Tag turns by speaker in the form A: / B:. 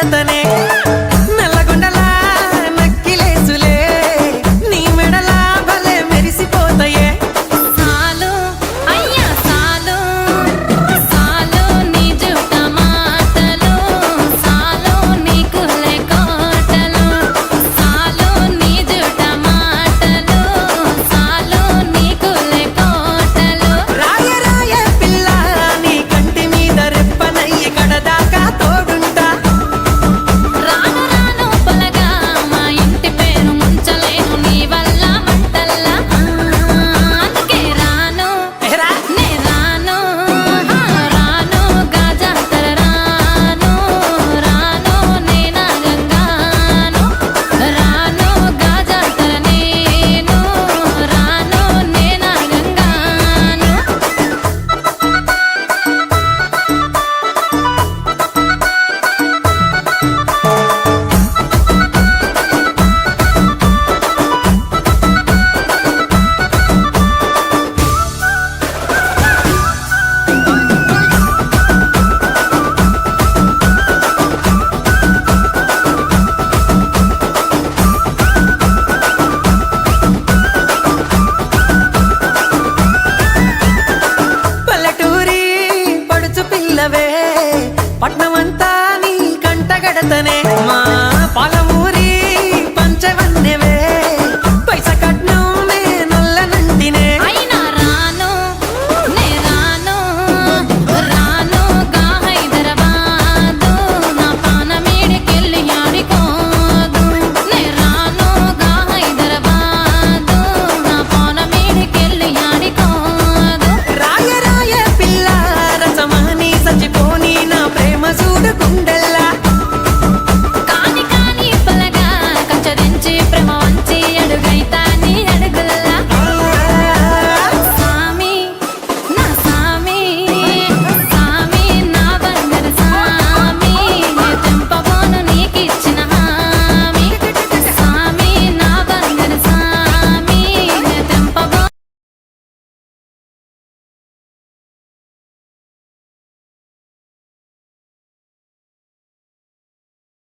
A: కడతనే నల్లగొండలా నక్కిలేసులే నీ మెడలా భలే మెరిసిపోతాయే
B: సాలు అయ్యా సాలు సాలు నీ జుట మాటలు సాలు నీ కులే కోటలు సాలు నీ జుట మాటలు సాలు నీ కులే కోటలు
A: రాయ రాయ పిల్ల నీ కంటి మీద రెప్పనయ్యి కడదాకా తోడుంటా
B: రాను రాను పొలగా మా ఇంటి పేరు ముంచలేను నీ వల్ల మంటల్లా అందుకే రాను
A: ఎరా
B: నే రాను రాను గాజాతర రాను రాను నే నాగంగాను రాను గాజాతర నేను రాను నే నాగంగాను
A: పల్లెటూరి పడుచు పిల్లవే పట్నమంతా నీ కంటగడతనే